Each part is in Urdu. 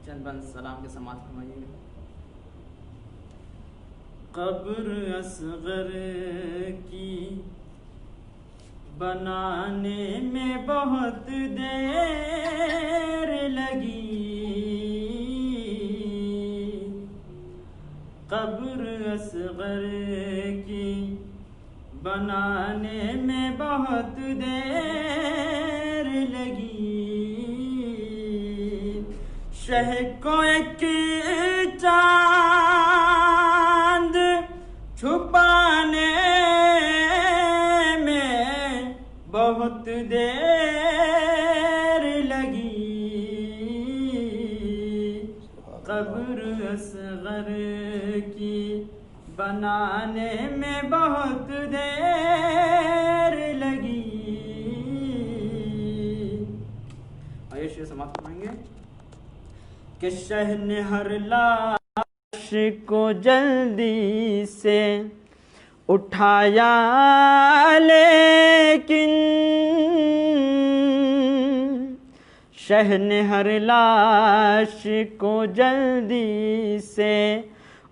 چند بند سلام کے سماعت فرمائیے گا۔ قبر اصغر کی بنانے میں بہت دیر لگی، قبر اصغر کی بنانے میں بہت دیر لگی، شہ کو ایک چاند چھپانے میں بہت دیر لگی، قبر اصغر کی بنانے میں بہت دیر لگی۔ آئیے شعر سماعت فرمائیں گے کہ شہ نے ہر لاش کو جلدی سے اٹھایا، لیکن شہ نے ہر لاش کو جلدی سے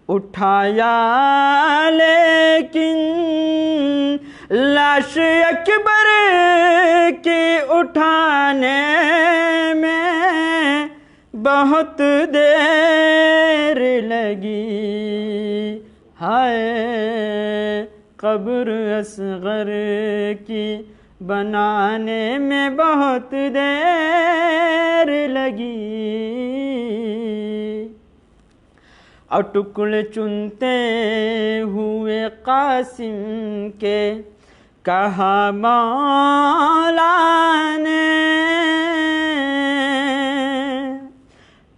اٹھایا، لیکن لاش اکبر کی اٹھانے میں بہت دیر لگی، ہائے قبر اصغر کی بنانے میں بہت دیر لگی، اور ٹکڑے چنتے ہوئے قاسم کے کہا مولا نے،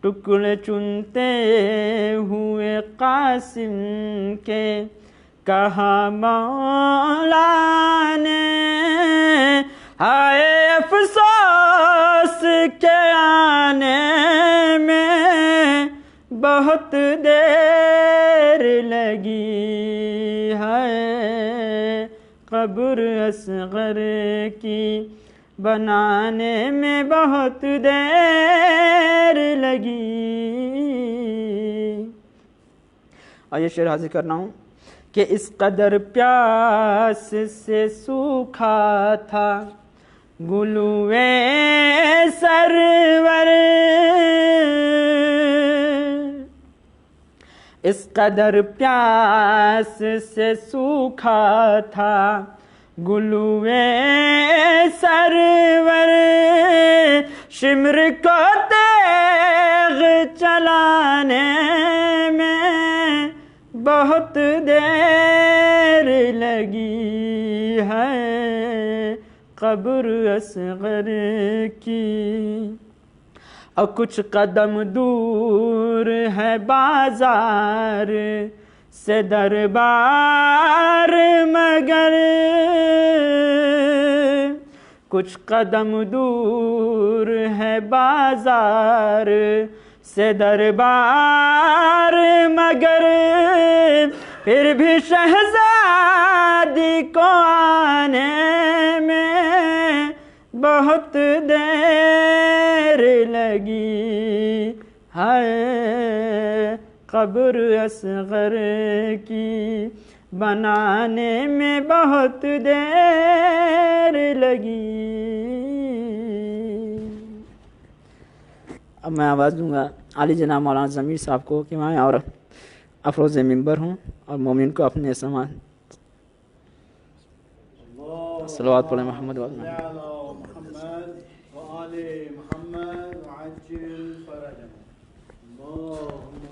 ٹکڑے چنتے ہوئے قاسم کے کہا مولا نے، ہائے افسوس کے آنے میں بہت دیر لگی، ہے قبر اصغر کی بنانے میں بہت دیر لگی۔ اور یہ شعر حاضر کرنا ہوں کہ اس قدر پیاس سے سوکھا تھا گلوے سرور، اس قدر پیاس سے سوکھا تھا گلوے سرور، شمر کو تیغ چلانے میں بہت دیر لگی، ہے قبر اصغر کی، اور کچھ قدم دور ہے بازار سے دربار، مگر کچھ قدم دور ہے بازار سے دربار، مگر پھر بھی شہزادی کو آنے میں بہت دیر لگی، ہے قبر اصغر کی بنانے میں بہت دیر لگی۔ اب میں آواز دوں گا عالی جناب مولانا ضمیر صاحب کو کہ میں اور افروز ممبر ہوں اور مومن کو اپنے سامان صلوات پڑھیں محمد وعلی محمد وآل محمد وعجل فرجهم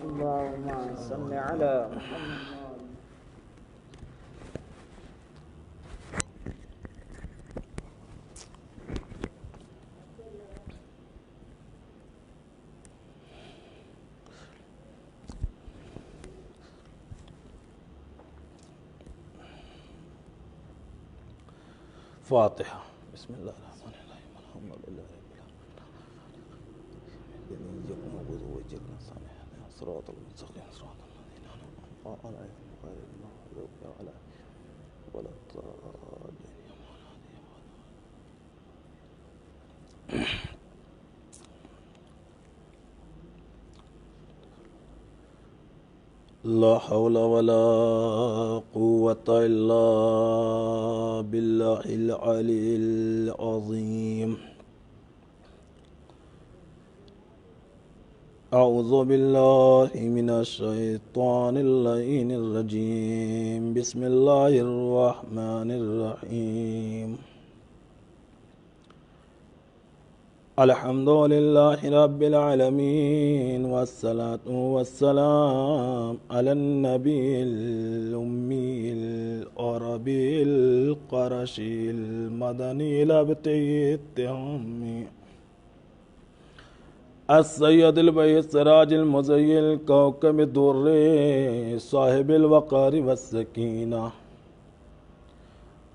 اللهم صل على محمد۔ فاتحہ۔ بسم اللہ الرحمن الرحیم، الحمد للہ رب العالمین، صراط المستقیم صراط الذین انعمت علیہم غیر المغضوب علیہم ولا الضالین۔ لا حول ولا قوة إلا بالله العلي العظيم. أعوذ بالله من الشيطان اللعين الرجيم. بسم الله الرحمن الرحيم. الحمد لله رب العالمين، والصلاة والسلام على النبي الأمي العربي القرشي المدني لبتي التهامي السيد البي السراج المزيل كوكب الدر صاحب الوقار والسكينة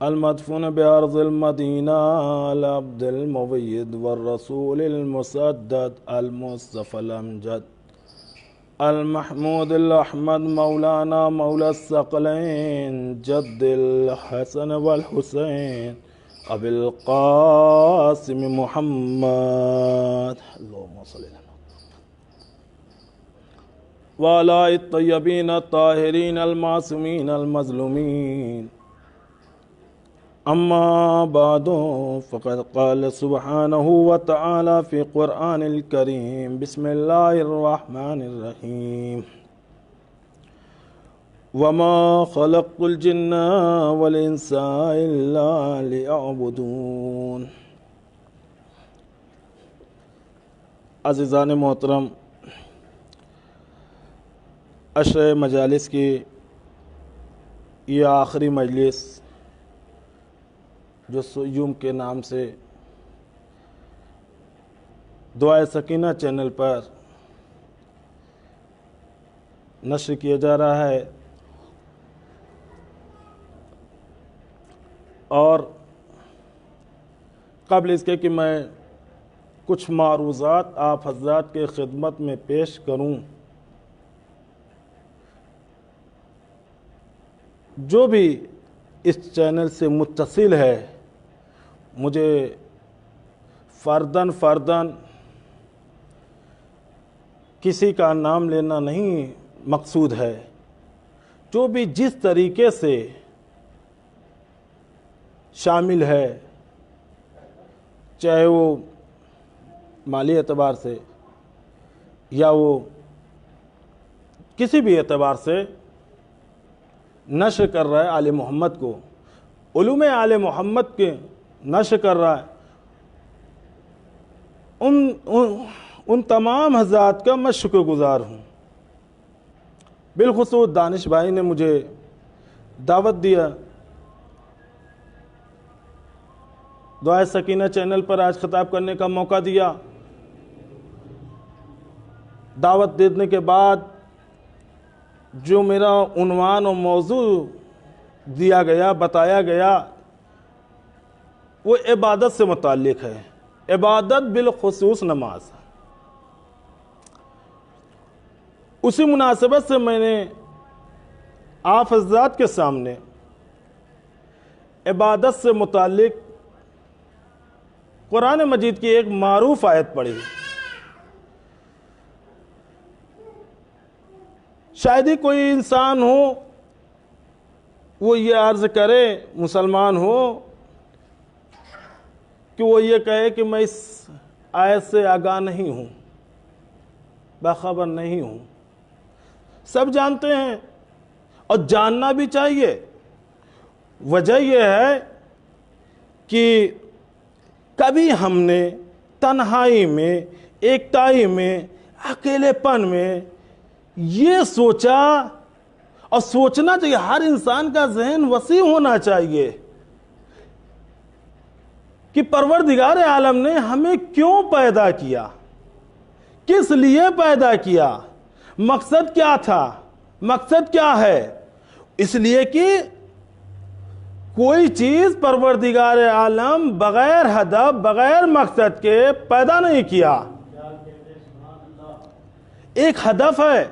المدفون بأرض المدينة العبد المبيد والرسول المسدد المصطفى الأمجد المحمود الأحمد مولانا مولى الثقلين جد الحسن والحسين أبي القاسم محمد اللهم صل على وعلى الطيبين الطاهرين المعصومين المظلومين. أما بعد فقد قال سبحانه وتعالى في قرآن الكريم. بسم الله الرحمن الرحيم. وما خلقت الجن والإنس إلا ليعبدون. عزیزان محترم، عشر مجالس کی یہ آخری مجلس جو سیوم کے نام سے دعائے سکینہ چینل پر نشر کیا جا رہا ہے، اور قبل اس کے کہ میں کچھ معروضات آپ حضرات کے خدمت میں پیش کروں، جو بھی اس چینل سے متصل ہے مجھے فرداً کسی کا نام لینا نہیں مقصود ہے، جو بھی جس طریقے سے شامل ہے، چاہے وہ مالی اعتبار سے یا وہ کسی بھی اعتبار سے نشر کر رہا ہے آل محمد کو، علوم آل محمد کے نشر کر رہا ہے، ان تمام حضرات کا میں شکر گزار ہوں۔ بالخصوص دانش بھائی نے مجھے دعوت دیا، دعائے سکینہ چینل پر آج خطاب کرنے کا موقع دیا۔ دعوت دینے کے بعد جو میرا عنوان و موضوع دیا گیا، بتایا گیا، وہ عبادت سے متعلق ہے، عبادت بالخصوص نماز۔ اسی مناسبت سے میں نے آپ حضرات کے سامنے عبادت سے متعلق قرآن مجید کی ایک معروف آیت پڑھی۔ شاید ہی کوئی انسان ہو وہ یہ عرض کرے، مسلمان ہو، کہ وہ یہ کہے کہ میں اس آیت سے آگاہ نہیں ہوں، باخبر نہیں ہوں۔ سب جانتے ہیں اور جاننا بھی چاہیے۔ وجہ یہ ہے کہ کبھی ہم نے تنہائی میں، ایکتائی میں، اکیلے پن میں یہ سوچا، اور سوچنا چاہیے، ہر انسان کا ذہن وسیع ہونا چاہیے کہ پروردگار عالم نے ہمیں کیوں پیدا کیا، کس لیے پیدا کیا، مقصد کیا تھا، مقصد کیا ہے۔ اس لیے کہ کوئی چیز پروردگار عالم بغیر ہدف، بغیر مقصد کے پیدا نہیں کیا۔ ایک ہدف ہے،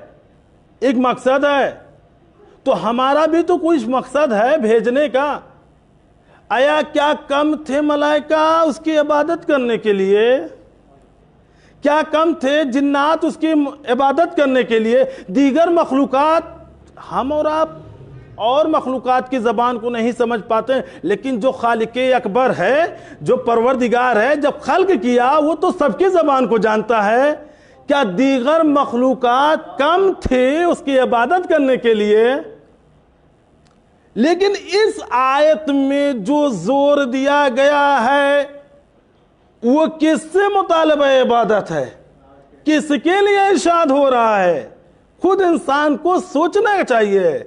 ایک مقصد ہے، تو ہمارا بھی تو کچھ مقصد ہے بھیجنے کا۔ آیا کیا کم تھے ملائکہ اس کی عبادت کرنے کے لیے؟ کیا کم تھے جنات اس کی عبادت کرنے کے لیے؟ دیگر مخلوقات ہم اور آپ اور مخلوقات کی زبان کو نہیں سمجھ پاتے، لیکن جو خالق اکبر ہے، جو پروردگار ہے، جب خلق کیا وہ تو سب کی زبان کو جانتا ہے۔ کیا دیگر مخلوقات کم تھے اس کی عبادت کرنے کے لیے؟ لیکن اس آیت میں جو زور دیا گیا ہے وہ کس سے مطالبہ عبادت ہے، کس کے لیے ارشاد ہو رہا ہے؟ خود انسان کو سوچنا چاہیے،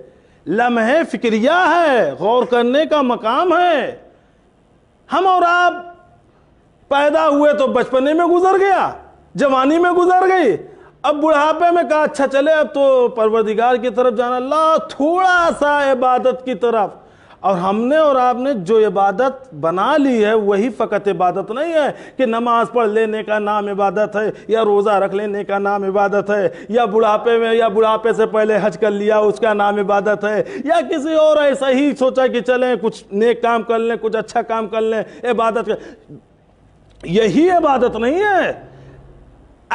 لمحے فکریہ ہے، غور کرنے کا مقام ہے۔ ہم اور آپ پیدا ہوئے تو بچپنے میں گزر گیا، جوانی میں گزر گئی، اب بڑھاپے میں کہا اچھا چلے اب تو پروردگار کی طرف جانا، اللہ تھوڑا سا عبادت کی طرف۔ اور ہم نے اور آپ نے جو عبادت بنا لی ہے وہی فقط عبادت نہیں ہے کہ نماز پڑھ لینے کا نام عبادت ہے، یا روزہ رکھ لینے کا نام عبادت ہے، یا بڑھاپے میں یا بڑھاپے سے پہلے حج کر لیا اس کا نام عبادت ہے، یا کسی اور ایسا ہی سوچا کہ چلیں کچھ نیک کام کر لیں، کچھ اچھا کام کر لیں، عبادت یہی عبادت نہیں ہے۔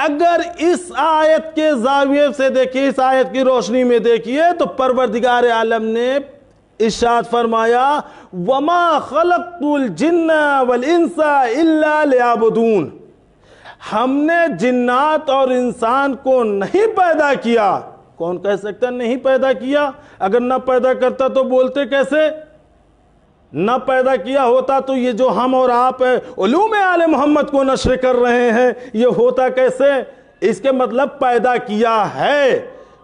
اگر اس آیت کے زاویے سے دیکھیے، اس آیت کی روشنی میں دیکھیے تو پروردگار عالم نے ارشاد فرمایا وَمَا خَلَقْتُ الْجِنَّ وَالْإِنسَ إِلَّا لِيَعْبُدُونَ، ہم نے جنات اور انسان کو نہیں پیدا کیا۔ کون کہہ سکتا نہیں پیدا کیا؟ اگر نہ پیدا کرتا تو بولتے کیسے؟ نہ پیدا کیا ہوتا تو یہ جو ہم اور آپ علوم آل محمد کو نشر کر رہے ہیں یہ ہوتا کیسے؟ اس کے مطلب پیدا کیا ہے۔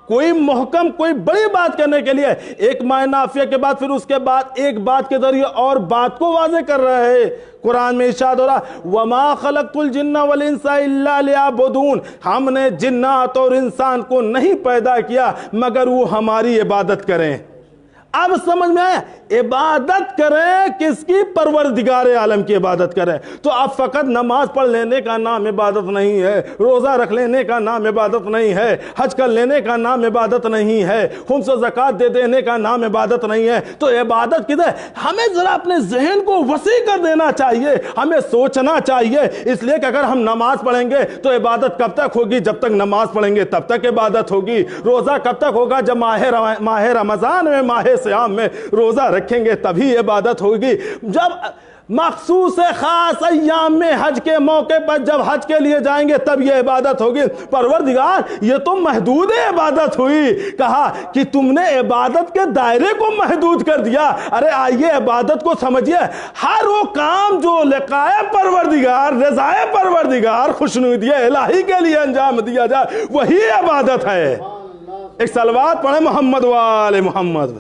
کوئی محکم کوئی بڑی بات کرنے کے لیے ایک معنی نافیہ کے بعد پھر اس کے بعد ایک بات کے ذریعے اور بات کو واضح کر رہا ہے۔ قرآن میں ارشاد ہو رہا وَمَا خَلَقْتُ الْجِنَّ وَالْإِنسَ إِلَّا لِيَعْبُدُونَ، ہم نے جنات اور انسان کو نہیں پیدا کیا مگر وہ ہماری عبادت کریں۔ اب سمجھ میں آیا؟ عبادت کریں کس کی؟ پروردگار عالم کی عبادت کریں۔ تو اب فقط نماز پڑھ لینے کا نام عبادت نہیں ہے، روزہ رکھ لینے کا نام عبادت نہیں ہے، حج کر لینے کا نام عبادت نہیں ہے، خمس و زکوٰۃ دے دینے کا نام عبادت نہیں ہے۔ تو عبادت کدھر؟ ہمیں ذرا اپنے ذہن کو وسیع کر دینا چاہیے، ہمیں سوچنا چاہیے، اس لیے کہ اگر ہم نماز پڑھیں گے تو عبادت کب تک ہوگی؟ جب تک نماز پڑھیں گے تب تک عبادت ہوگی۔ روزہ کب تک ہوگا؟ جب ماہ رمضان میں، ماہ صیام میں روزہ رکھیں گے تبھی عبادت ہوگی۔ جب مخصوص خاص ایام میں حج کے موقع پر جب حج کے لیے جائیں گے تب یہ عبادت ہوگی۔ پروردگار یہ تو محدود عبادت ہوئی، کہا کہ تم نے عبادت کے دائرے کو محدود کر دیا۔ ارے آئیے عبادت کو سمجھیے، ہر وہ کام جو لقائے پروردگار، رضائے پروردگار، خوشنودی الہی کے لیے انجام دیا جائے وہی عبادت ہے۔ ایک صلوات پڑھیں محمد و آل محمد۔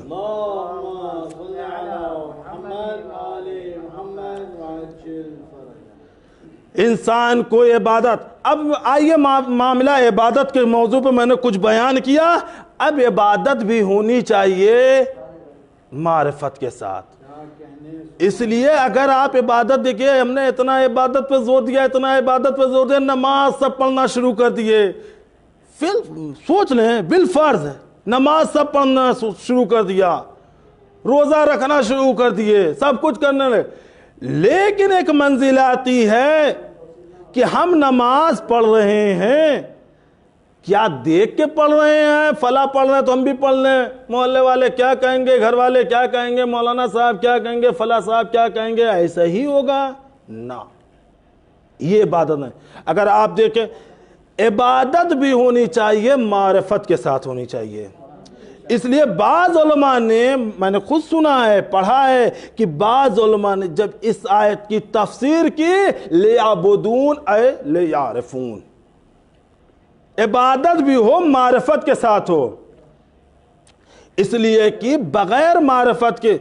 انسان کو عبادت، اب آئیے معاملہ عبادت کے موضوع پہ میں نے کچھ بیان کیا، اب عبادت بھی ہونی چاہیے معرفت کے ساتھ۔ اس لیے اگر آپ عبادت دیکھیے، ہم نے اتنا عبادت پہ زور دیا، اتنا عبادت پہ زور دیا، نماز سب پڑھنا شروع کر دیے، سوچ لیں بالفرض نماز سب پڑھنا شروع کر دیا، روزہ رکھنا شروع کر دیے، سب کچھ کرنے لگے، لیکن ایک منزل آتی ہے کہ ہم نماز پڑھ رہے ہیں، کیا دیکھ کے پڑھ رہے ہیں؟ فلاں پڑھ رہے ہیں تو ہم بھی پڑھ لیں، محلے والے کیا کہیں گے، گھر والے کیا کہیں گے، مولانا صاحب کیا کہیں گے، فلاں صاحب کیا کہیں گے، ایسا ہی ہوگا؟ نہ، یہ عبادت نہیں۔ اگر آپ دیکھیں عبادت بھی ہونی چاہیے، معرفت کے ساتھ ہونی چاہیے۔ اس لیے بعض علماء نے، میں نے خود سنا ہے، پڑھا ہے کہ بعض علماء نے جب اس آیت کی تفسیر کی لیعبدون اے لیعرفون، عبادت بھی ہو معرفت کے ساتھ ہو، اس لیے کہ بغیر معرفت کے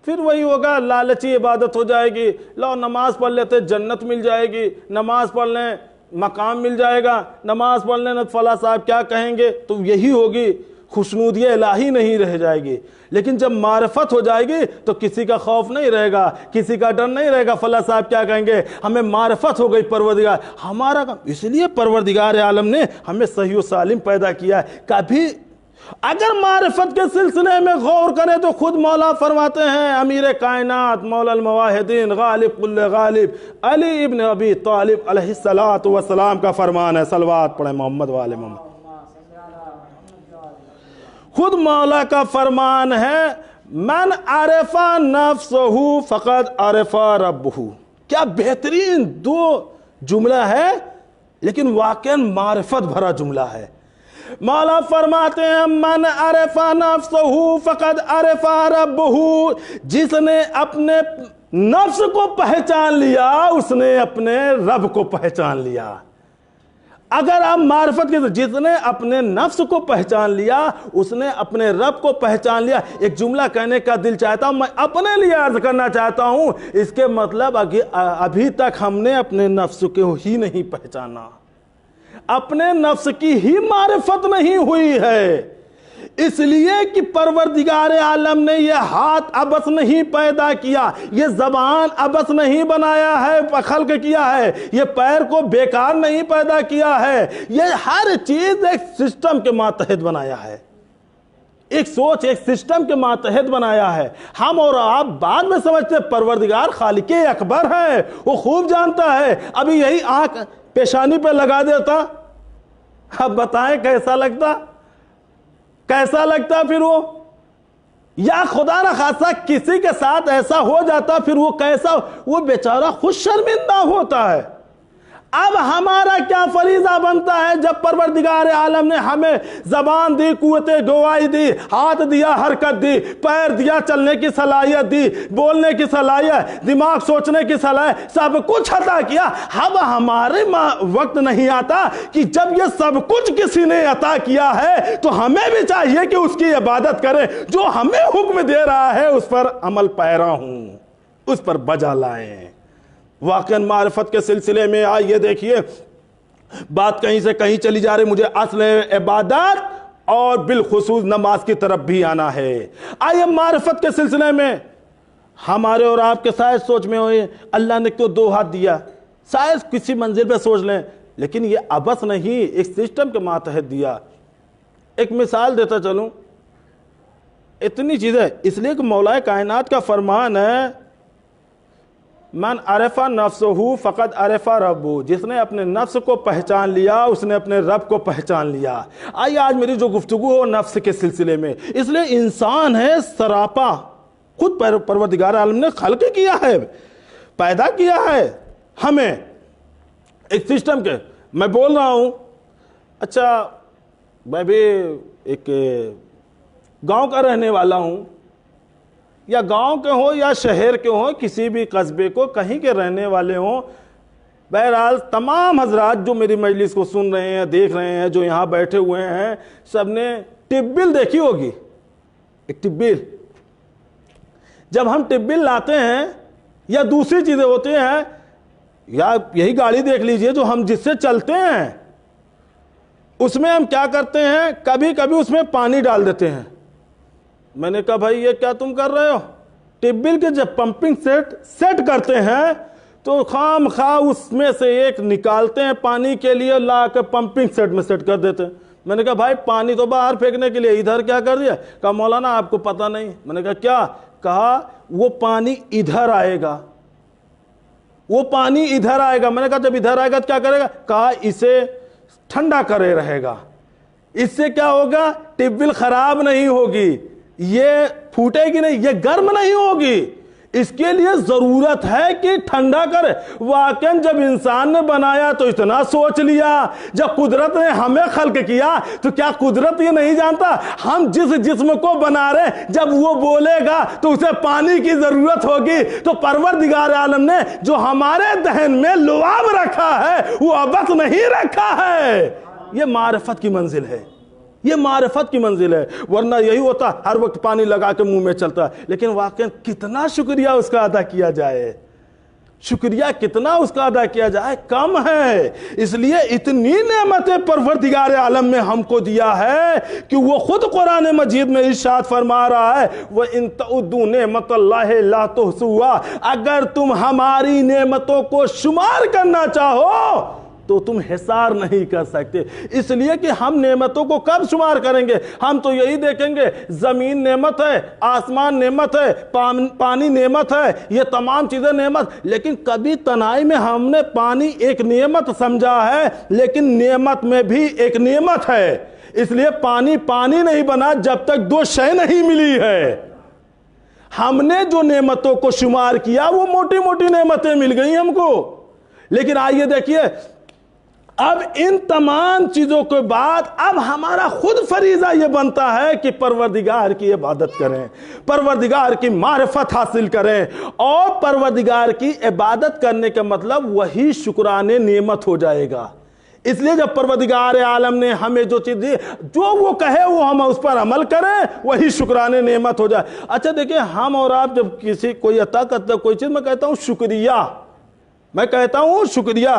پھر وہی ہوگا، لالچی عبادت ہو جائے گی، لو نماز پڑھ لیتے جنت مل جائے گی، نماز پڑھ لیں مقام مل جائے گا، نماز پڑھ لیں فلاں صاحب کیا کہیں گے، تو یہی ہوگی، خوشنودی الہی نہیں رہ جائے گی۔ لیکن جب معرفت ہو جائے گی تو کسی کا خوف نہیں رہے گا، کسی کا ڈر نہیں رہے گا، فلاں صاحب کیا کہیں گے، ہمیں معرفت ہو گئی پروردگار ہمارا کام۔ اس لیے پروردگار عالم نے ہمیں صحیح و سالم پیدا کیا ہے۔ کبھی اگر معرفت کے سلسلے میں غور کریں تو خود مولا فرماتے ہیں، امیر کائنات مولا المواحدین غالب کل غالب علی ابن ابی طالب علیہ السلام کا فرمان ہے، صلوات پڑھیں محمد و آل محمد۔ خود مولا کا فرمان ہے من عرفا نفسہو فقد عرفا ربہو. کیا بہترین دو جملہ ہے، لیکن واقعاً معرفت بھرا جملہ ہے. مولا فرماتے ہیں من عرفا نفسہو فقد عرفا ربہو، جس نے اپنے نفس کو پہچان لیا اس نے اپنے رب کو پہچان لیا. اگر آپ معرفت کے جس نے اپنے نفس کو پہچان لیا اس نے اپنے رب کو پہچان لیا. ایک جملہ کہنے کا دل چاہتا ہوں، میں اپنے لیے عرض کرنا چاہتا ہوں، اس کے مطلب ابھی تک ہم نے اپنے نفس کو ہی نہیں پہچانا، اپنے نفس کی ہی معرفت نہیں ہوئی ہے. اس لیے کہ پروردگار عالم نے یہ ہاتھ عبث نہیں پیدا کیا، یہ زبان عبث نہیں بنایا ہے، خلق کیا ہے، یہ پیر کو بیکار نہیں پیدا کیا ہے، یہ ہر چیز ایک سسٹم کے ماتحت بنایا ہے، ایک سوچ ایک سسٹم کے ماتحت بنایا ہے. ہم اور آپ بعد میں سمجھتے پروردگار خالق اکبر ہے، وہ خوب جانتا ہے. ابھی یہی آنکھ پیشانی پہ لگا دیتا، اب بتائیں کیسا لگتا، کیسا لگتا پھر وہ؟ یا خدا نہ خاصہ کسی کے ساتھ ایسا ہو جاتا پھر وہ کیسا، وہ بیچارہ خود شرمندہ ہوتا ہے. اب ہمارا کیا فریضہ بنتا ہے جب پروردگار عالم نے ہمیں زبان دی، قوت گواہی دی، ہاتھ دیا حرکت دی، پیر دیا چلنے کی صلاحیت دی، بولنے کی صلاحیت، دماغ سوچنے کی صلاحیت، سب کچھ عطا کیا. اب ہمارے وقت نہیں آتا کہ جب یہ سب کچھ کسی نے عطا کیا ہے تو ہمیں بھی چاہیے کہ اس کی عبادت کریں، جو ہمیں حکم دے رہا ہے اس پر عمل پیرا ہوں، اس پر بجا لائیں. واقعاً معرفت کے سلسلے میں آئیے دیکھیے بات کہیں سے کہیں چلی جا رہی. مجھے اصل عبادت اور بالخصوص نماز کی طرف بھی آنا ہے. آئیے معرفت کے سلسلے میں ہمارے اور آپ کے شاید سوچ میں ہوئے اللہ نے کیوں دو ہاتھ دیا، شاید کسی منزل پہ سوچ لیں، لیکن یہ عبث نہیں، ایک سسٹم کے ماتحت دیا. ایک مثال دیتا چلوں، اتنی چیزیں، اس لیے کہ مولا کائنات کا فرمان ہے من عرفا نفسہو فقد عرفا ربہو، جس نے اپنے نفس کو پہچان لیا اس نے اپنے رب کو پہچان لیا. آئیے آج میری جو گفتگو ہو نفس کے سلسلے میں، اس لیے انسان ہے سراپا، خود پروردگار عالم نے خلق کیا ہے، پیدا کیا ہے ہمیں ایک سسٹم کے. میں بول رہا ہوں، اچھا میں بھی ایک گاؤں کا رہنے والا ہوں، یا گاؤں کے ہوں یا شہر کے ہوں، کسی بھی قصبے کو کہیں کے رہنے والے ہوں. بہرحال تمام حضرات جو میری مجلس کو سن رہے ہیں، دیکھ رہے ہیں، جو یہاں بیٹھے ہوئے ہیں، سب نے ٹیپ بل دیکھی ہوگی. ایک ٹیپ بل، جب ہم ٹیپ بل لاتے ہیں یا دوسری چیزیں ہوتی ہیں، یا یہی گاڑی دیکھ لیجئے جو ہم جس سے چلتے ہیں، اس میں ہم کیا کرتے ہیں، کبھی کبھی اس میں پانی ڈال دیتے ہیں. میں نے کہا بھائی یہ کیا تم کر رہے ہو؟ ٹیپ بل کے جب پمپنگ سیٹ کرتے ہیں تو خام خواہ اس میں سے ایک نکالتے ہیں پانی کے لیے، لا کے پمپنگ سیٹ میں سیٹ کر دیتے ہیں. میں نے کہا بھائی پانی تو باہر پھینکنے کے لیے، ادھر کیا کر دیا؟ کہا مولانا آپ کو پتہ نہیں. میں نے کہا کیا؟ کہا وہ پانی ادھر آئے گا، وہ پانی ادھر آئے گا. میں نے کہا جب ادھر آئے گا تو کیا کرے گا؟ کہا اسے ٹھنڈا کرے رہے گا. اس سے کیا ہوگا؟ ٹیپ بل خراب نہیں ہوگی، یہ پھوٹے گی نہیں، یہ گرم نہیں ہوگی. اس کے لیے ضرورت ہے کہ ٹھنڈا کرے. واقعاً جب انسان نے بنایا تو اتنا سوچ لیا، جب قدرت نے ہمیں خلق کیا تو کیا قدرت یہ نہیں جانتا ہم جس جسم کو بنا رہے جب وہ بولے گا تو اسے پانی کی ضرورت ہوگی. تو پروردگار عالم نے جو ہمارے دہن میں لعاب رکھا ہے وہ عبث نہیں رکھا ہے. یہ معرفت کی منزل ہے، یہ معرفت کی منزل ہے. ورنہ یہی ہوتا ہر وقت پانی لگا کے منہ میں چلتا. لیکن واقعا کتنا شکریہ اس کا ادا کیا جائے، شکریہ کتنا اس کا ادا کیا جائے، کم ہے. اس لیے اتنی نعمتیں پروردگار عالم نے ہم کو دیا ہے کہ وہ خود قرآن مجید میں ارشاد فرما رہا ہے وَإِن تَعُدُّوا نِعْمَةَ اللَّهِ لَا تُحْصُوهَا، اگر تم ہماری نعمتوں کو شمار کرنا چاہو تو تم حصار نہیں کر سکتے. اس لیے کہ ہم نعمتوں کو کب شمار کریں گے؟ ہم تو یہی دیکھیں گے زمین نعمت ہے، آسمان نعمت ہے، پانی نعمت ہے، یہ تمام چیزیں نعمت. لیکن کبھی تنہائی میں ہم نے پانی ایک نعمت سمجھا ہے، لیکن نعمت میں بھی ایک نعمت ہے. اس لیے پانی پانی نہیں بنا جب تک دو شے نہیں ملی ہے. ہم نے جو نعمتوں کو شمار کیا وہ موٹی موٹی نعمتیں مل گئی ہم کو. لیکن آئیے دیکھیے اب ان تمام چیزوں کے بعد اب ہمارا خود فریضہ یہ بنتا ہے کہ پروردگار کی عبادت کریں, پروردگار کی معرفت حاصل کریں. اور پروردگار کی عبادت کرنے کا مطلب وہی شکرانے نعمت ہو جائے گا. اس لیے جب پروردگار عالم نے ہمیں جو چیز دی, جو وہ کہے وہ ہم اس پر عمل کریں, وہی شکرانے نعمت ہو جائے. اچھا دیکھیں, ہم اور آپ جب کسی کوئی عطا کرتا کوئی چیز, میں کہتا ہوں شکریہ, میں کہتا ہوں شکریہ.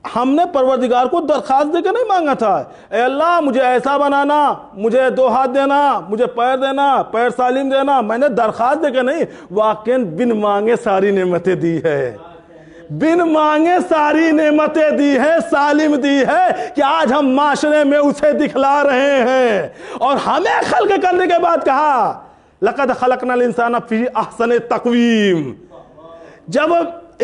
ہم نے پروردگار کو درخواست دے کے نہیں مانگا تھا, اے اللہ مجھے ایسا بنانا, مجھے 2 ہاتھ دینا, مجھے پیر دینا, پیر سالم دینا. میں نے درخواست دے کے نہیں, واقعاً بن مانگے ساری نعمتیں دی ہے, بن مانگے ساری نعمتیں دی ہے, سالم دی ہے کہ آج ہم معاشرے میں اسے دکھلا رہے ہیں. اور ہمیں خلق کرنے کے بعد کہا لَقَدْ خَلَقْنَا الْإِنسَانَ فِي أَحْسَنِ تَقْوِيمٍ. جب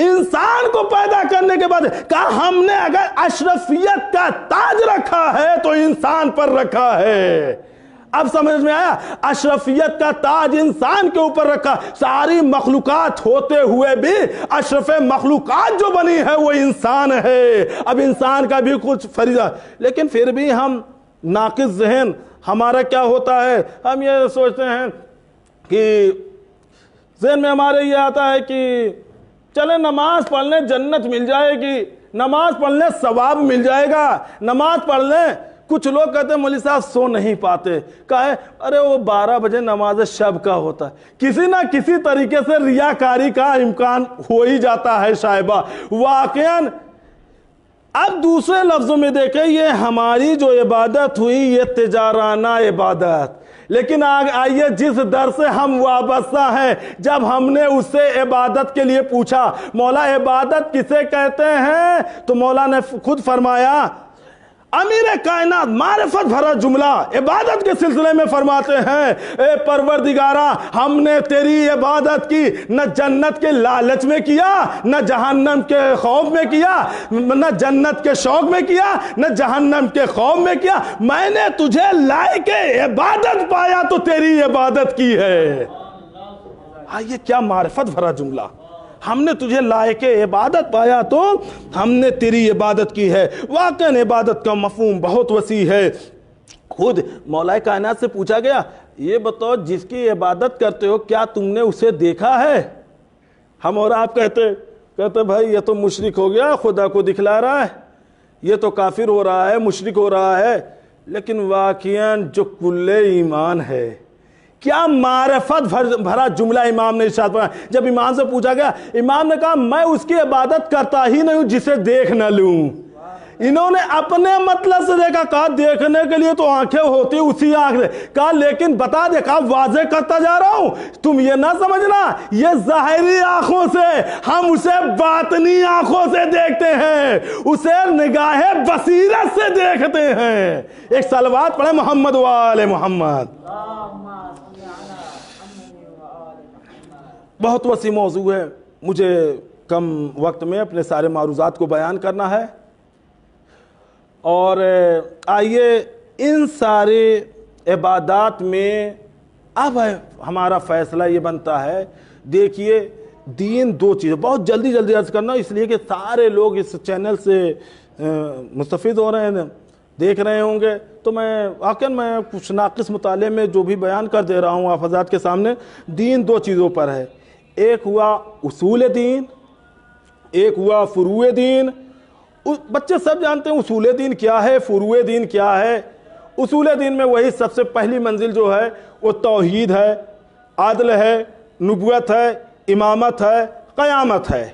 انسان کو پیدا کرنے کے بعد کہا ہم نے اگر اشرفیت کا تاج رکھا ہے تو انسان پر رکھا ہے. اب سمجھ میں آیا, اشرفیت کا تاج انسان کے اوپر رکھا. ساری مخلوقات ہوتے ہوئے بھی اشرف مخلوقات جو بنی ہے وہ انسان ہے. اب انسان کا بھی کچھ فریضہ, لیکن پھر بھی ہم ناقص ذہن, ہمارا کیا ہوتا ہے, ہم یہ سوچتے ہیں کہ ذہن میں ہمارے یہ آتا ہے کہ چلے نماز پڑھ لیں جنت مل جائے گی, نماز پڑھ لیں ثواب مل جائے گا, نماز پڑھ لیں. کچھ لوگ کہتے ہیں مولوی صاحب سو نہیں پاتے, کہے ارے وہ 12 بجے نماز شب کا ہوتا ہے. کسی نہ کسی طریقے سے ریاکاری کا امکان ہو ہی جاتا ہے شائبہ واقعاً. اب دوسرے لفظوں میں دیکھیں, یہ ہماری جو عبادت ہوئی یہ تجارانہ عبادت. لیکن آئیے جس در سے ہم وابستہ ہیں, جب ہم نے اس سے عبادت کے لیے پوچھا مولا عبادت کسے کہتے ہیں, تو مولا نے خود فرمایا, امیر کائنات معرفت بھرا جملہ عبادت کے سلسلے میں فرماتے ہیں, اے پروردگارا ہم نے تیری عبادت کی, نہ جنت کے لالچ میں کیا, نہ جہنم کے خوف میں کیا, نہ جنت کے شوق میں کیا, نہ جہنم کے خوف میں کیا. میں نے تجھے لائق عبادت پایا تو تیری عبادت کی ہے. یہ کیا معرفت بھرا جملہ, ہم نے تجھے لائق عبادت پایا تو ہم نے تیری عبادت کی ہے. واقعاً عبادت کا مفہوم بہت وسیع ہے. خود مولا کائنات سے پوچھا گیا, یہ بتاؤ جس کی عبادت کرتے ہو کیا تم نے اسے دیکھا ہے؟ ہم اور آپ کہتے بھائی یہ تو مشرک ہو گیا, خدا کو دکھلا رہا ہے, یہ تو کافر ہو رہا ہے, مشرک ہو رہا ہے. لیکن واقعاً جو کل ایمان ہے, کیا معرفت بھرا جملہ امام نے ارشاد فرمایا. جب امام سے پوچھا گیا, امام نے کہا میں اس کی عبادت کرتا ہی نہیں ہوں جسے دیکھ نہ لوں. انہوں نے اپنے مطلب سے دیکھا, کہا دیکھنے کے لیے تو آنکھیں ہوتی اسی آنکھ سے, کہا لیکن بتا دے, کہا واضح کرتا جا رہا ہوں, تم یہ نہ سمجھنا یہ ظاہری آنکھوں سے, ہم اسے باطنی آنکھوں سے دیکھتے ہیں, اسے نگاہ بصیرت سے دیکھتے ہیں. ایک صلوات پڑھیں محمد و آل محمد. بہت وسیع موضوع ہے, مجھے کم وقت میں اپنے سارے معروضات کو بیان کرنا ہے. اور آئیے ان سارے عبادات میں اب ہمارا فیصلہ یہ بنتا ہے. دیکھیے دین 2 چیزیں, بہت جلدی عرض کرنا اس لیے کہ سارے لوگ اس چینل سے مستفید ہو رہے ہیں, دیکھ رہے ہوں گے. تو میں کچھ ناقص مطالعے میں جو بھی بیان کر دے رہا ہوں آپ حضرات کے سامنے. دین 2 چیزوں پر ہے, ایک ہوا اصول دین, ایک ہوا فروع دین. بچے سب جانتے ہیں اصول دین کیا ہے, فروع دین کیا ہے. اصول دین میں وہی سب سے پہلی منزل جو ہے وہ توحید ہے, عدل ہے, نبوت ہے, امامت ہے, قیامت ہے.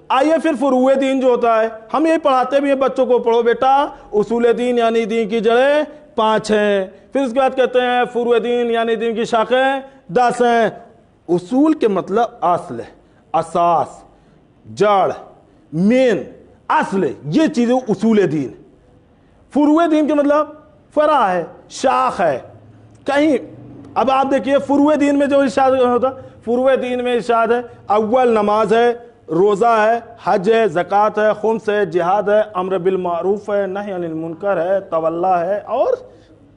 آئیے پھر فروع دین جو ہوتا ہے, ہم یہ پڑھاتے بھی ہیں بچوں کو, پڑھو بیٹا اصول دین یعنی دین کی جڑیں 5 ہیں. پھر اس کے بعد کہتے ہیں فروع دین یعنی دین کی شاخیں 10 ہیں. اصول کے مطلب اصل ہے, اساس, جڑ, مین, اصل, یہ چیزیں اصول دین. فروع دین کے مطلب فرع ہے, شاخ ہے کہیں. اب آپ دیکھیے فروع دین میں جو ارشاد ہوتا, فروع دین میں ارشاد ہے اول نماز ہے, روزہ ہے, حج ہے, زکوٰۃ ہے, خمس ہے, جہاد ہے, امر بالمعروف ہے, نہی عن المنکر ہے, تولا ہے, اور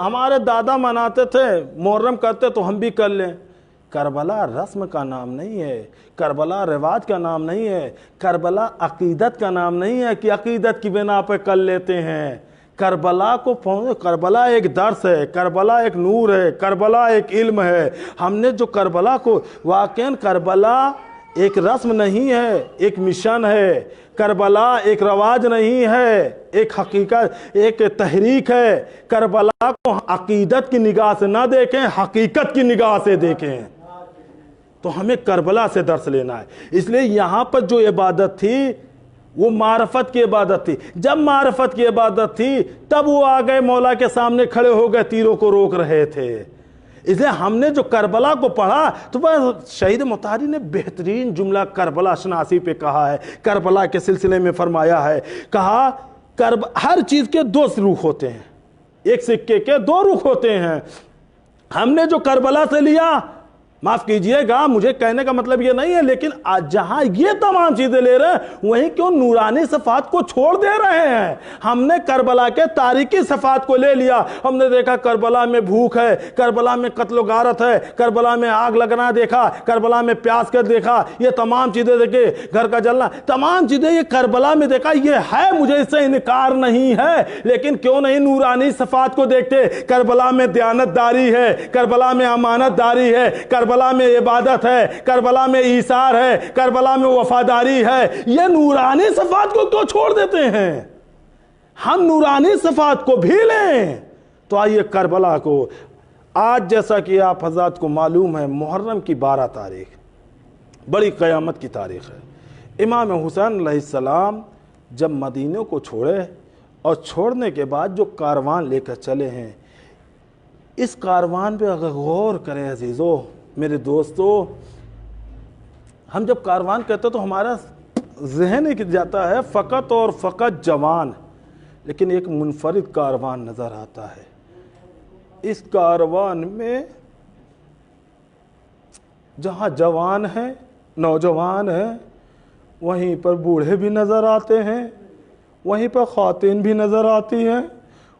ہمارے دادا مناتے تھے، محرم کرتے تو ہم بھی کر لیں۔ کربلا رسم کا نام نہیں ہے، کربلا رواج کا نام نہیں ہے، کربلا عقیدت کا نام نہیں ہے کہ عقیدت کی بنا پہ کر لیتے ہیں۔ کربلا کربلا ایک درس ہے، کربلا ایک نور ہے، کربلا ایک علم ہے۔ ہم نے جو کربلا کو واقعاً کربلا ایک رسم نہیں ہے، ایک مشن ہے۔ کربلا ایک رواج نہیں ہے، ایک حقیقت، ایک تحریک ہے۔ کربلا کو عقیدت کی نگاہ سے نہ دیکھیں، حقیقت کی نگاہ سے دیکھیں۔ تو ہمیں کربلا سے درس لینا ہے۔ اس لیے یہاں پر جو عبادت تھی وہ معرفت کی عبادت تھی۔ جب معرفت کی عبادت تھی تب وہ آ گئے مولا کے سامنے کھڑے ہو گئے، تیروں کو روک رہے تھے۔ اس لیے ہم نے جو کربلا کو پڑھا تو شہید مطہری نے بہترین جملہ کربلا شناسی پہ کہا ہے، کربلا کے سلسلے میں فرمایا ہے، کہا ہر چیز کے دو رخ ہوتے ہیں، ایک سکے کے دو رخ ہوتے ہیں۔ ہم نے جو کربلا سے لیا، معاف کیجئے گا مجھے کہنے کا مطلب یہ نہیں ہے، لیکن جہاں یہ تمام چیزیں لے رہے ہیں وہیں کیوں نورانی صفات کو چھوڑ دے رہے ہیں؟ ہم نے کربلا کے تاریکی صفات کو لے لیا۔ ہم نے دیکھا کربلا میں بھوک ہے، کربلا میں قتل و غارت ہے، کربلا میں آگ لگنا دیکھا، کربلا میں پیاس کر دیکھا، یہ تمام چیزیں دیکھے، گھر کا جلنا، تمام چیزیں یہ کربلا میں دیکھا۔ یہ ہے، مجھے اس سے انکار نہیں ہے، لیکن کیوں نہیں نورانی صفات کو دیکھتے؟ کربلا میں دیانت داری ہے، کربلا میں امانت داری ہے، کربلا میں عبادت ہے، کربلا میں ایثار ہے، کربلا میں وفاداری ہے۔ یہ نورانی صفات کو کیوں چھوڑ دیتے ہیں؟ ہم نورانی صفات کو بھی لیں۔ تو آئیے کربلا کو، آج جیسا کہ آپ حضرات کو معلوم ہے محرم کی 12 تاریخ بڑی قیامت کی تاریخ ہے۔ امام حسین علیہ السلام جب مدینہ کو چھوڑے اور چھوڑنے کے بعد جو کاروان لے کر چلے ہیں، اس کاروان پہ اگر غور کریں عزیزو، میرے دوستو، ہم جب کاروان کہتے تو ہمارا ذہن ایک جاتا ہے فقط اور فقط جوان، لیکن ایک منفرد کاروان نظر آتا ہے۔ اس کاروان میں جہاں جوان ہیں، نوجوان ہیں، وہیں پر بوڑھے بھی نظر آتے ہیں، وہیں پر خواتین بھی نظر آتی ہیں،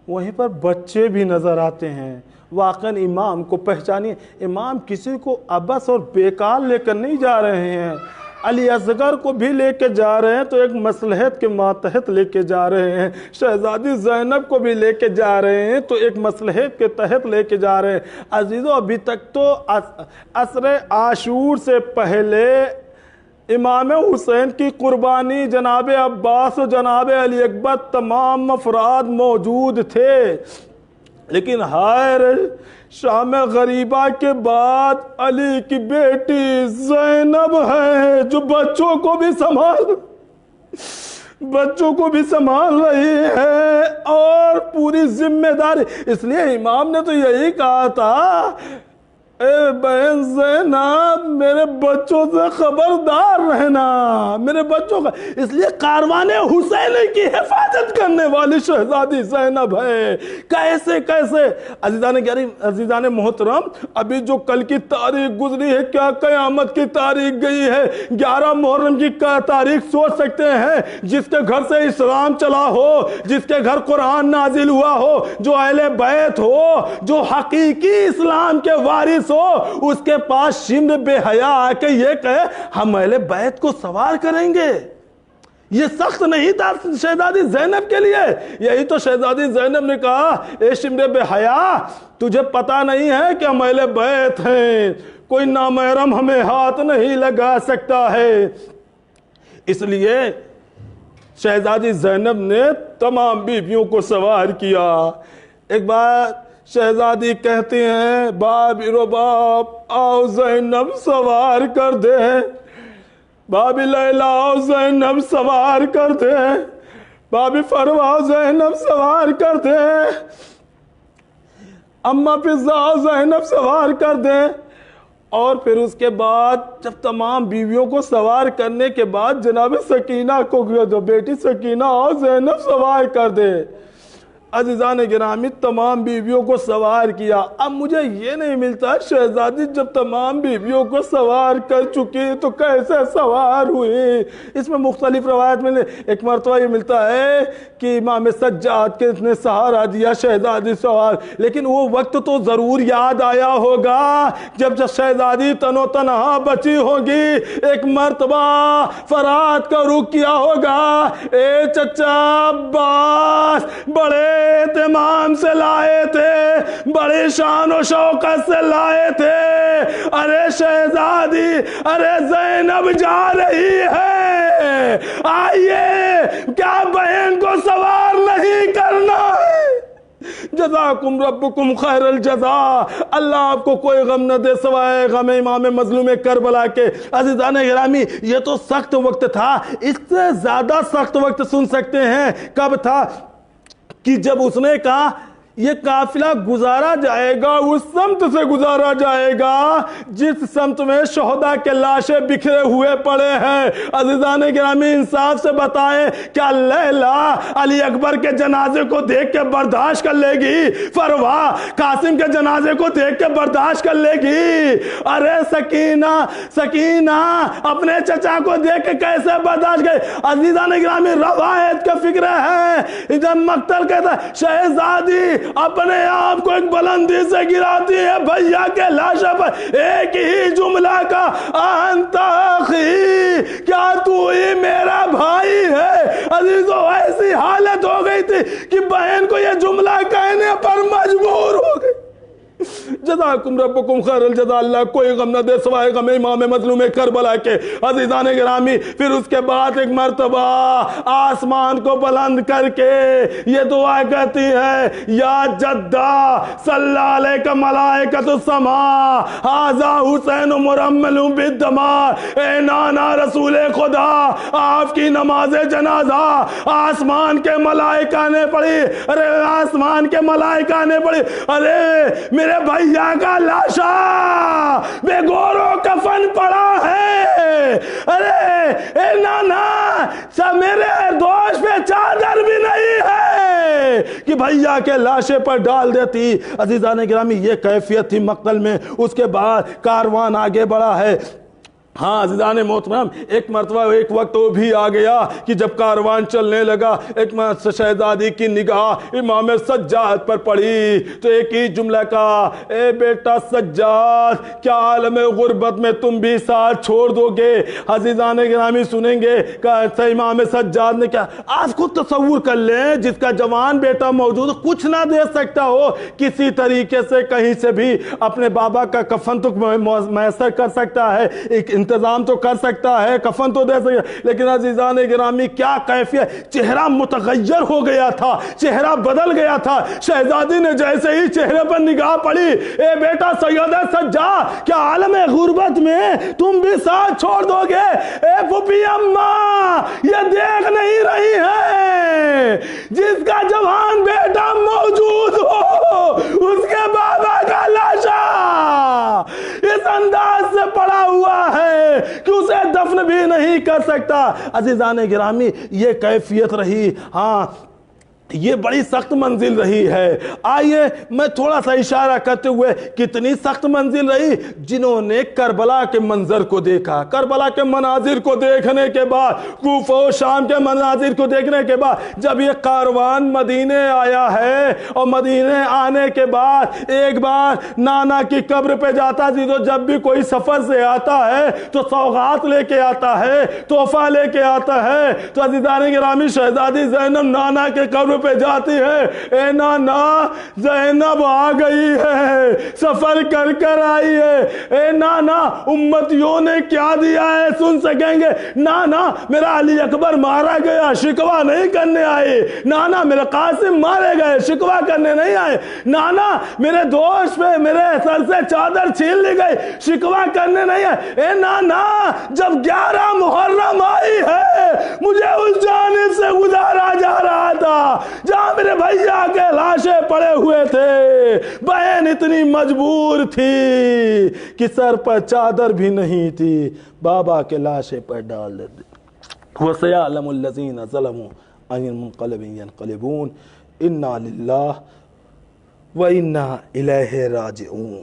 وہیں پر بچے بھی نظر آتے ہیں۔ واقعاً امام کو پہچانیے، امام کسی کو عبث اور بیکار لے کر نہیں جا رہے ہیں، علی اصغر کو بھی لے کے جا رہے ہیں تو ایک مصلحت کے ماتحت لے کے جا رہے ہیں، شہزادی زینب کو بھی لے کے جا رہے ہیں تو ایک مصلحت کے تحت لے کے جا رہے ہیں۔ عزیزو، ابھی تک تو عصر عاشور سے پہلے امام حسین کی قربانی جناب عباس و جناب علی اکبر تمام افراد موجود تھے، لیکن ہائے شام غریبہ کے بعد علی کی بیٹی زینب ہے جو بچوں کو بھی سنبھال رہی ہے اور پوری ذمہ داری۔ اس لیے امام نے تو یہی کہا تھا، اے بہن زینب میرے بچوں سے خبردار رہنا، میرے بچوں کا۔ اس لیے کاروان حسین کی حفاظت کرنے والی شہزادی زینب ہے۔ کیسے عزیزان محترم، ابھی جو کل کی تاریخ گزری ہے، کیا قیامت کی تاریخ گئی ہے؟ 11 محرم کی تاریخ سوچ سکتے ہیں؟ جس کے گھر سے اسلام چلا ہو، جس کے گھر قرآن نازل ہوا ہو، جو اہل بیت ہو، جو حقیقی اسلام کے وارث ہو، اس کے پاس شمر بے حیا آ کے یہ کہے ہم اہل بیت کو سوار کریں گے، یہ سخت نہیں تھا شہزادی زینب کے لیے؟ یہی تو شہزادی زینب نے کہا، اے شمر بے حیا، تجھے پتا نہیں ہے کہ ہم اہل بیت ہیں، کوئی نامحرم ہمیں ہاتھ نہیں لگا سکتا ہے۔ اس لیے شہزادی زینب نے تمام بیویوں کو سوار کیا۔ ایک بار شہزادی کہتی ہیں، بابی رباب آؤ زینب سوار کر دے، بابی لیلا آؤ زینب سوار کر دے، بابی فروا آؤ زینب سوار کر دے، اماں فضا آؤ زینب سوار کر دے۔ اور پھر اس کے بعد جب تمام بیویوں کو سوار کرنے کے بعد جناب سکینہ کو، جو بیٹی سکینہ آؤ زینب سوار کر دے۔ عزیزان گرامی تمام بیویوں کو سوار کیا. اب مجھے یہ نہیں ملتا شہزادی جب تمام بیویوں کو سوار کر چکی تو کیسے سوار ہوئی. اس میں مختلف روایت میں ایک مرتبہ یہ ملتا ہے کہ امام سجاد کے نے سہارا دیا شہزادی سوار, لیکن وہ وقت تو ضرور یاد آیا ہوگا جب شہزادی تنو تنہا بچی ہوگی. ایک مرتبہ فرات کا رخ کیا ہوگا, اے چچا عباس بڑے اہتمام سے لائے تھے, بڑی شان و شوقت سے لائے تھے. ارے شہزادی, ارے زینب جا رہی ہے, آئیے, کیا بہن کو سوار نہیں کرنا ہے؟ جزاکم ربکم خیر الجزا. اللہ آپ کو کوئی غم نہ دے سوائے غم امام مظلوم کربلا کے. عزیزان گرامی یہ تو سخت وقت تھا, اس سے زیادہ سخت وقت سن سکتے ہیں کب تھا کہ جب اس نے کہا یہ قافلہ گزارا جائے گا اس سمت سے گزارا جائے گا جس سمت میں شہداء کے لاشیں بکھرے ہوئے پڑے ہیں. عزیزان گرامی انصاف سے بتائیں کیا لیلا علی اکبر کے جنازے کو دیکھ کے برداشت کر لے گی؟ فروا قاسم کے جنازے کو دیکھ کے برداشت کر لے گی؟ ارے سکینہ, سکینہ اپنے چچا کو دیکھ کے کیسے برداشت کرے؟ عزیزان گرامی روایت کا فکر ہے جب مقتل کہتا ہے شہزادی اپنے آپ کو ایک بلندی سے گراتی ہے بھیا کے لاشے پر ایک ہی جملہ کا انت اخی, کیا تو ہی میرا بھائی ہے؟ عزیزو ایسی حالت ہو گئی تھی کہ بہن کو یہ جملہ کہنے پر مجبور ہو گئی. جزاکم ربکم خیر الجزا. اللہ کوئی غم نہ دے سوائے غم امام مظلوم کربلا کے. عزیزان گرامی پھر اس کے بعد ایک مرتبہ آسمان کو بلند کر کے یہ دعا کہتی ہے یا جدہ صلی علیہ ملائکۃ السماء ھذا حسین مرمل بالدماء. اے نانا رسول خدا آپ کی نماز جنازہ آسمان کے ملائکہ نے پڑھی. ارے آسمان کے ملائکہ نے پڑھی, ارے میرے بھیا کا لاشا بے گور و کفن پڑا ہے. ارے اے نانا میرے دوست پہ چادر بھی نہیں ہے کہ بھیا کے لاشے پر ڈال دیتی. عزیزان گرامی یہ کیفیت تھی مقتل میں. اس کے بعد کاروان آگے بڑھا ہے. ہاں عزیزان محترم ایک مرتبہ ایک وقت وہ بھی آ گیا کہ جب کاروان چلنے لگا ایک شہزادی کی نگاہ امام سجاد پر پڑی تو ایک ہی جملہ کا, اے بیٹا سجاد کیا عالم غربت میں تم بھی ساتھ چھوڑ دو گے؟ عزیزان گرامی سنیں گے کہ امام سجاد نے کیا, آپ کو تصور کر لیں جس کا جوان بیٹا موجود کچھ نہ دے سکتا ہو, کسی طریقے سے کہیں سے بھی اپنے بابا کا کفن تو میسر کر سکتا ہے, ایک انتظام تو کر سکتا ہے, کفن تو دے سکتا ہے, لیکن عزیزان گرامی کیا کیفیت, چہرہ متغیر ہو گیا تھا, چہرہ بدل گیا تھا. شہزادی نے جیسے ہی چہرے پر نگاہ پڑی, اے بیٹا سید سجاد کیا عالم غربت میں تم بھی ساتھ چھوڑ دو گے؟ اے پھوپھی اماں یہ دیکھ نہیں رہی ہے جس کا جوان بیٹا موجود ہو اس کے بابا کا لاشا اس انداز سے پڑا ہوا ہے کہ اسے دفن بھی نہیں کر سکتا. عزیزان گرامی یہ کیفیت رہی. ہاں یہ بڑی سخت منزل رہی ہے. آئیے میں تھوڑا سا اشارہ کرتے ہوئے کتنی سخت منزل رہی. جنہوں نے کربلا کے منظر کو دیکھا, کربلا کے مناظر کو دیکھنے کے بعد, کوفہ و شام کے مناظر کو دیکھنے کے بعد جب یہ کاروان مدینے آیا ہے اور مدینے آنے کے بعد ایک بار نانا کی قبر پہ جاتا تھی تو جب بھی کوئی سفر سے آتا ہے تو سوغات لے کے آتا ہے, تحفہ لے کے آتا ہے. تو عزیزان گرامی شہزادی زینب نانا کے قبر پہ جاتی ہے, اے نانا زینب آ گئی ہے, سفر کر کر آئی ہے. اے نانا امتیوں نے کیا دیا ہے سن سکیں گے؟ نانا میرا علی اکبر مارا گیا, شکوہ نہیں کرنے آئے. نانا میرے قاسم مارے گئے, شکوہ کرنے نہیں آئے. نانا میرے دوست پہ میرے سر سے چادر چھین لی گئی, شکوہ کرنے نہیں آئے. اے نانا جب 11 محرم آئی ہے مجھے اس جانب سے گزارا جا رہا تھا جہاں میرے بھیا کے لاشیں پڑے ہوئے تھے. بہن اتنی مجبور تھی کہ سر پر چادر بھی نہیں تھی, بابا کے لاشیں پر ڈال دیتے. وَسَيَعْلَمُ الَّذِينَ ظَلَمُوا أَيَّ مُنقَلَبٍ يَنقَلِبُونَ. انا للہ و انا الیہ راجعون۔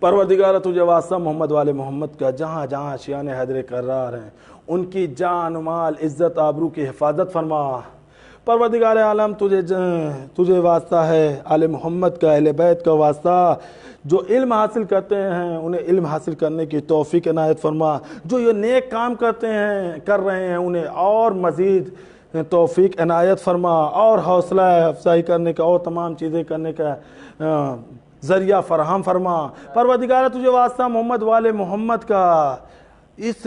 پروردگارہ تجھے واسطہ محمد والے محمد کا، جہاں جہاں شیعان حیدر کرار ہیں ان کی جان مال عزت آبرو کی حفاظت فرما۔ پروردگار عالم تجھے واسطہ ہے آل محمد کا، اہل بیت کا واسطہ، جو علم حاصل کرتے ہیں انہیں علم حاصل کرنے کی توفیق عنایت فرما، جو یہ نیک کام کر رہے ہیں انہیں اور مزید توفیق عنایت فرما، اور حوصلہ افزائی کرنے کا اور تمام چیزیں کرنے کا ذریعہ فراہم فرما۔ پروردگار تجھے واسطہ محمد والے محمد کا اس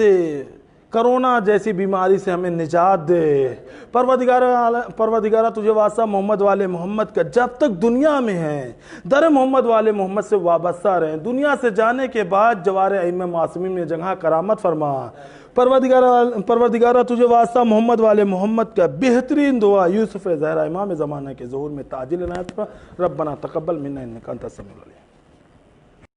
کرونا جیسی بیماری سے ہمیں نجات دے۔ پروردگارہ تجھے واسطہ محمد والے محمد کا، جب تک دنیا میں ہیں در محمد والے محمد سے وابستہ رہیں، دنیا سے جانے کے بعد جوار ائمہ معصومین میں جگہ کرامت فرما۔ پروردگارہ تجھے واسطہ محمد والے محمد کا بہترین دعا یوسف زہرا امام زمانہ کے ظہور میں تعجیل عنایت فرما۔ ربنا تقبل منا انک انت السمیع العلیم۔